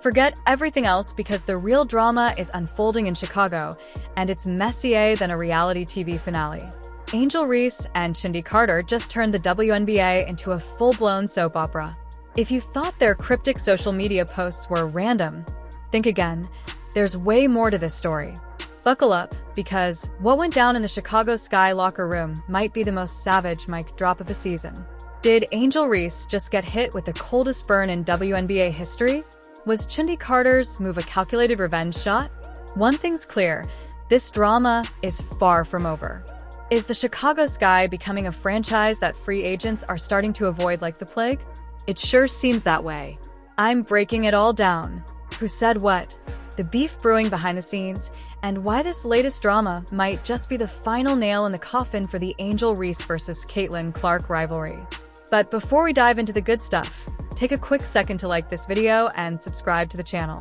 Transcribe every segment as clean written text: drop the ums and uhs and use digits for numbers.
Forget everything else because the real drama is unfolding in Chicago, and it's messier than a reality TV finale. Angel Reese and Chennedy Carter just turned the WNBA into a full-blown soap opera. If you thought their cryptic social media posts were random, think again. There's way more to this story. Buckle up, because what went down in the Chicago Sky locker room might be the most savage mic drop of the season. Did Angel Reese just get hit with the coldest burn in WNBA history? Was Chennedy Carter's move a calculated revenge shot? One thing's clear, this drama is far from over. Is the Chicago Sky becoming a franchise that free agents are starting to avoid like the plague? It sure seems that way. I'm breaking it all down. Who said what? The beef brewing behind the scenes, and why this latest drama might just be the final nail in the coffin for the Angel Reese versus Caitlin Clark rivalry. But before we dive into the good stuff, take a quick second to like this video and subscribe to the channel.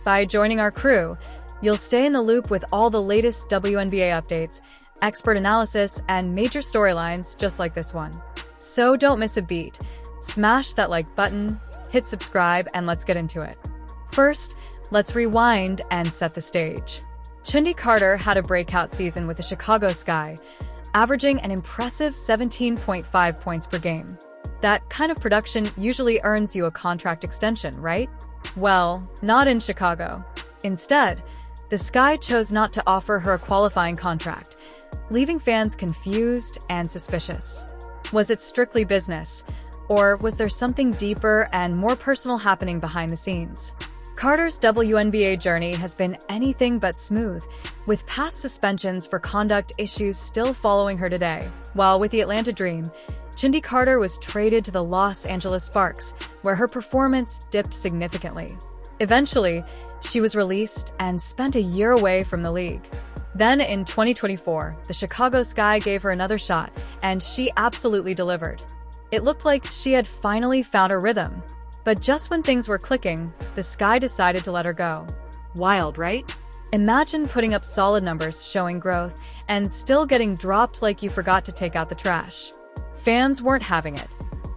By joining our crew, you'll stay in the loop with all the latest WNBA updates, expert analysis, and major storylines just like this one. So don't miss a beat. Smash that like button, hit subscribe, and let's get into it. First, let's rewind and set the stage. Chennedy Carter had a breakout season with the Chicago Sky, averaging an impressive 17.5 points per game. That kind of production usually earns you a contract extension, right? Well, not in Chicago. Instead, the Sky chose not to offer her a qualifying contract, leaving fans confused and suspicious. Was it strictly business? Or was there something deeper and more personal happening behind the scenes? Carter's WNBA journey has been anything but smooth, with past suspensions for conduct issues still following her today. While with the Atlanta Dream, Chennedy Carter was traded to the Los Angeles Sparks, where her performance dipped significantly. Eventually, she was released and spent a year away from the league. Then in 2024, the Chicago Sky gave her another shot, and she absolutely delivered. It looked like she had finally found her rhythm. But just when things were clicking, the Sky decided to let her go. Wild, right? Imagine putting up solid numbers showing growth and still getting dropped like you forgot to take out the trash. Fans weren't having it.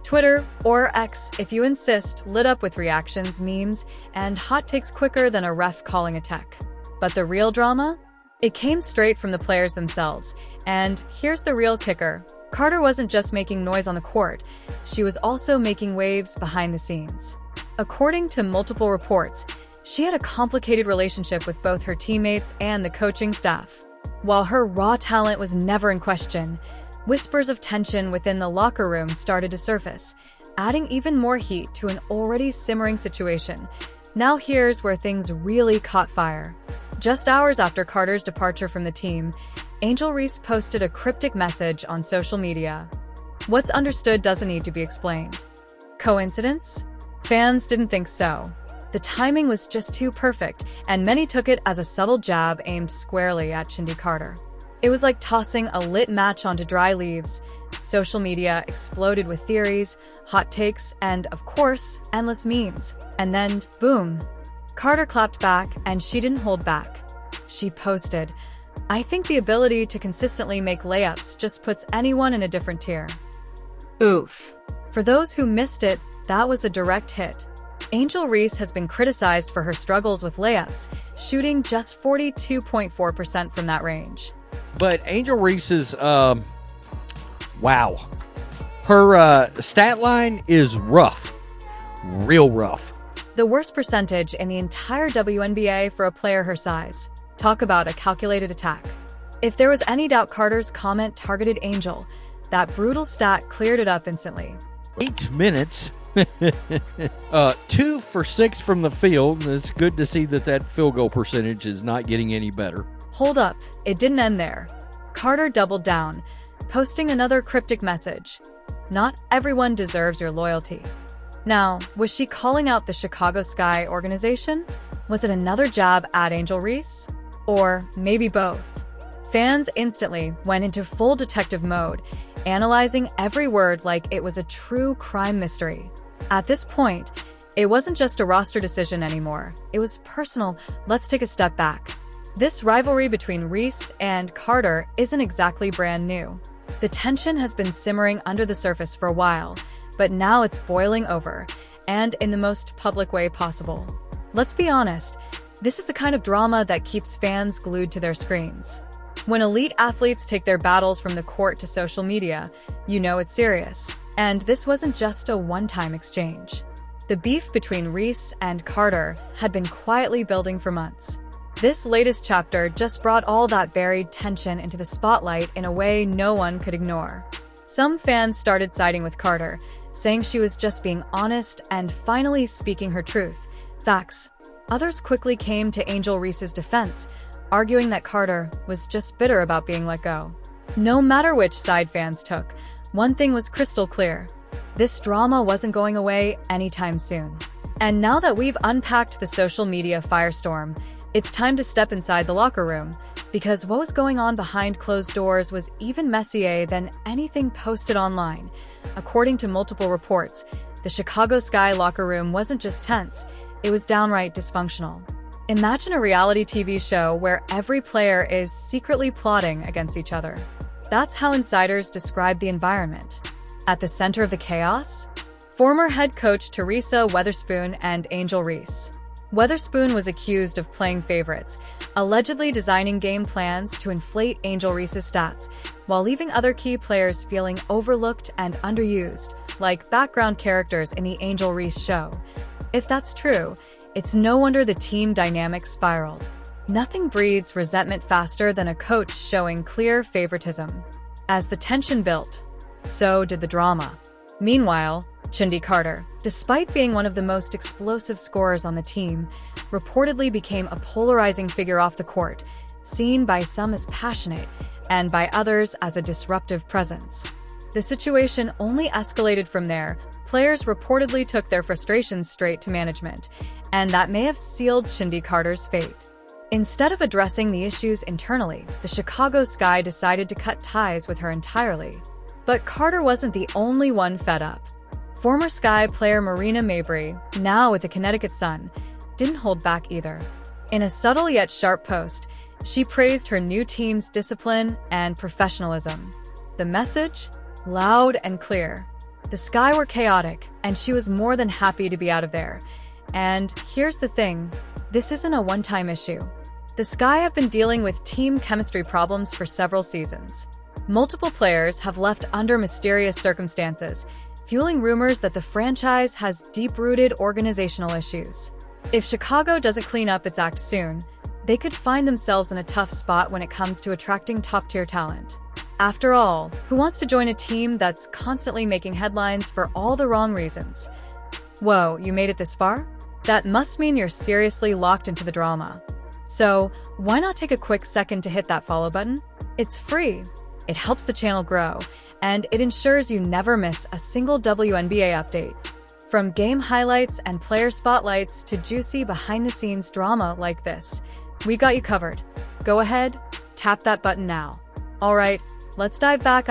Twitter, or X if you insist, lit up with reactions, memes, and hot takes quicker than a ref calling a tech. But the real drama? It came straight from the players themselves. And here's the real kicker. Carter wasn't just making noise on the court, she was also making waves behind the scenes. According to multiple reports, she had a complicated relationship with both her teammates and the coaching staff. While her raw talent was never in question, whispers of tension within the locker room started to surface, adding even more heat to an already simmering situation. Now here's where things really caught fire. Just hours after Carter's departure from the team, Angel Reese posted a cryptic message on social media. What's understood doesn't need to be explained. Coincidence? Fans didn't think so. The timing was just too perfect, and many took it as a subtle jab aimed squarely at Chennedy Carter. It was like tossing a lit match onto dry leaves. Social media exploded with theories, hot takes, and, of course, endless memes. And then, boom! Carter clapped back, and she didn't hold back. She posted, "I think the ability to consistently make layups just puts anyone in a different tier." Oof. For those who missed it, that was a direct hit. Angel Reese has been criticized for her struggles with layups, shooting just 42.4% from that range. But Angel Reese's, wow. Her stat line is rough. Real rough. The worst percentage in the entire WNBA for a player her size. Talk about a calculated attack. If there was any doubt Carter's comment targeted Angel, that brutal stat cleared it up instantly. 8 minutes. 2 for 6 from the field. It's good to see that field goal percentage is not getting any better. Hold up, it didn't end there. Carter doubled down, posting another cryptic message. Not everyone deserves your loyalty. Now, was she calling out the Chicago Sky organization? Was it another jab at Angel Reese? Or maybe both? Fans instantly went into full detective mode, analyzing every word like it was a true crime mystery. At this point, it wasn't just a roster decision anymore. It was personal. Let's take a step back. This rivalry between Reese and Carter isn't exactly brand new. The tension has been simmering under the surface for a while, but now it's boiling over, and in the most public way possible. Let's be honest, this is the kind of drama that keeps fans glued to their screens. When elite athletes take their battles from the court to social media, you know it's serious. And this wasn't just a one-time exchange. The beef between Reese and Carter had been quietly building for months. This latest chapter just brought all that buried tension into the spotlight in a way no one could ignore. Some fans started siding with Carter, saying she was just being honest and finally speaking her truth. Facts. Others quickly came to Angel Reese's defense, arguing that Carter was just bitter about being let go. No matter which side fans took, one thing was crystal clear. This drama wasn't going away anytime soon. And now that we've unpacked the social media firestorm, it's time to step inside the locker room, because what was going on behind closed doors was even messier than anything posted online. According to multiple reports, the Chicago Sky locker room wasn't just tense, it was downright dysfunctional. Imagine a reality TV show where every player is secretly plotting against each other. That's how insiders describe the environment. At the center of the chaos? Former head coach Teresa Weatherspoon and Angel Reese. Weatherspoon was accused of playing favorites, allegedly designing game plans to inflate Angel Reese's stats, while leaving other key players feeling overlooked and underused, like background characters in the Angel Reese show. If that's true, it's no wonder the team dynamic spiraled. Nothing breeds resentment faster than a coach showing clear favoritism. As the tension built, so did the drama. Meanwhile, Chennedy Carter, despite being one of the most explosive scorers on the team, reportedly became a polarizing figure off the court, seen by some as passionate and by others as a disruptive presence. The situation only escalated from there. Players reportedly took their frustrations straight to management, and that may have sealed Chennedy Carter's fate. Instead of addressing the issues internally, the Chicago Sky decided to cut ties with her entirely. But Carter wasn't the only one fed up. Former Sky player Marina Mabrey, now with the Connecticut Sun, didn't hold back either. In a subtle yet sharp post, she praised her new team's discipline and professionalism. The message? Loud and clear. The Sky were chaotic, and she was more than happy to be out of there. And here's the thing, this isn't a one-time issue. The Sky have been dealing with team chemistry problems for several seasons. Multiple players have left under mysterious circumstances, fueling rumors that the franchise has deep-rooted organizational issues. If Chicago doesn't clean up its act soon, they could find themselves in a tough spot when it comes to attracting top-tier talent. After all, who wants to join a team that's constantly making headlines for all the wrong reasons? Whoa, you made it this far? That must mean you're seriously locked into the drama. So, why not take a quick second to hit that follow button? It's free. It helps the channel grow, and it ensures you never miss a single WNBA update. From game highlights and player spotlights to juicy behind-the-scenes drama like this, we got you covered. Go ahead, tap that button now. All right, let's dive back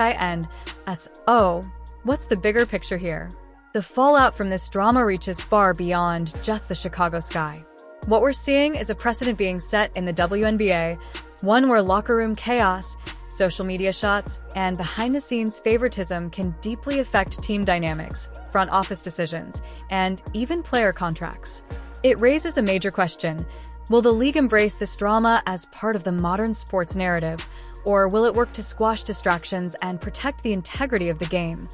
what's the bigger picture here? The fallout from this drama reaches far beyond just the Chicago Sky. What we're seeing is a precedent being set in the WNBA, one where locker room chaos, social media shots, and behind-the-scenes favoritism can deeply affect team dynamics, front office decisions, and even player contracts. It raises a major question. Will the league embrace this drama as part of the modern sports narrative, or will it work to squash distractions and protect the integrity of the game?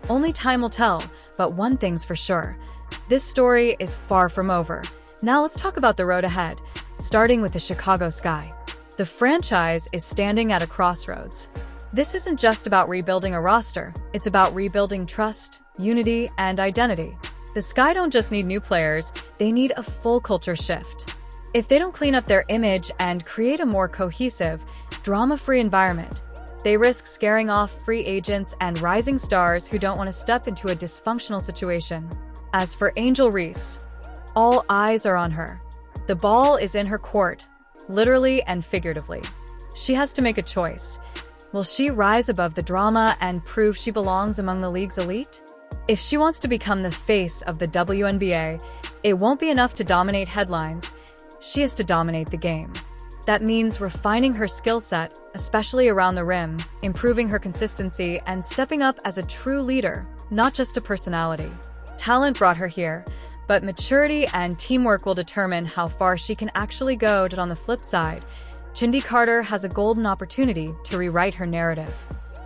Only time will tell, but one thing's for sure. This story is far from over. Now let's talk about the road ahead, starting with the Chicago Sky. The franchise is standing at a crossroads. This isn't just about rebuilding a roster, it's about rebuilding trust, unity, and identity. The Sky don't just need new players, they need a full culture shift. If they don't clean up their image and create a more cohesive, drama-free environment, they risk scaring off free agents and rising stars who don't want to step into a dysfunctional situation. As for Angel Reese, all eyes are on her. The ball is in her court, literally and figuratively. She has to make a choice. Will she rise above the drama and prove she belongs among the league's elite? If she wants to become the face of the WNBA, it won't be enough to dominate headlines. She has to dominate the game. That means refining her skill set, especially around the rim, improving her consistency, and stepping up as a true leader, not just a personality. Talent brought her here, But maturity and teamwork will determine how far she can actually go. On the flip side, Chennedy Carter has a golden opportunity to rewrite her narrative.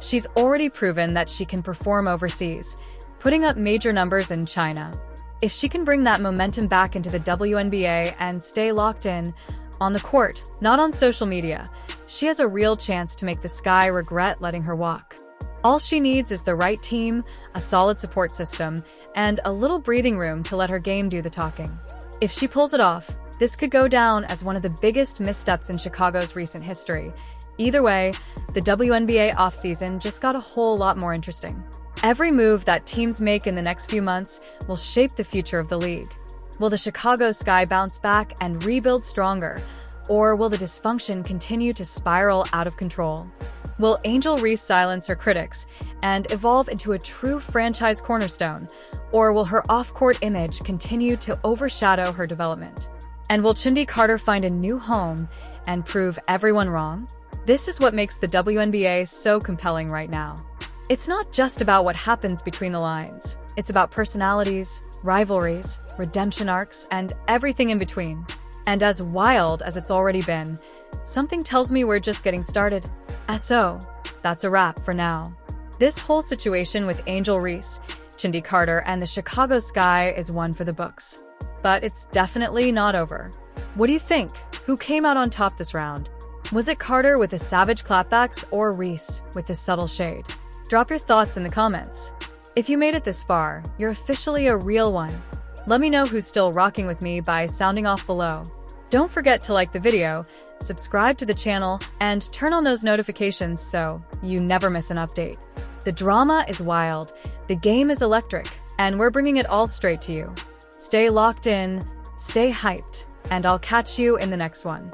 She's already proven that she can perform overseas, putting up major numbers in China. If she can bring that momentum back into the WNBA and stay locked in, on the court, not on social media, she has a real chance to make the Sky regret letting her walk. All she needs is the right team, a solid support system, and a little breathing room to let her game do the talking. If she pulls it off, this could go down as one of the biggest missteps in Chicago's recent history. Either way, the WNBA offseason just got a whole lot more interesting. Every move that teams make in the next few months will shape the future of the league. Will the Chicago Sky bounce back and rebuild stronger? Or will the dysfunction continue to spiral out of control? Will Angel Reese silence her critics and evolve into a true franchise cornerstone? Or will her off-court image continue to overshadow her development? And will Chennedy Carter find a new home and prove everyone wrong? This is what makes the WNBA so compelling right now. It's not just about what happens between the lines. It's about personalities, rivalries, redemption arcs, and everything in between. And as wild as it's already been, something tells me we're just getting started. So, that's a wrap for now. This whole situation with Angel Reese, Chennedy Carter, and the Chicago Sky is one for the books. But it's definitely not over. What do you think? Who came out on top this round? Was it Carter with the savage clapbacks or Reese with the subtle shade? Drop your thoughts in the comments. If you made it this far, you're officially a real one. Let me know who's still rocking with me by sounding off below. Don't forget to like the video, subscribe to the channel, and turn on those notifications so you never miss an update. The drama is wild, the game is electric, and we're bringing it all straight to you. Stay locked in, stay hyped, and I'll catch you in the next one.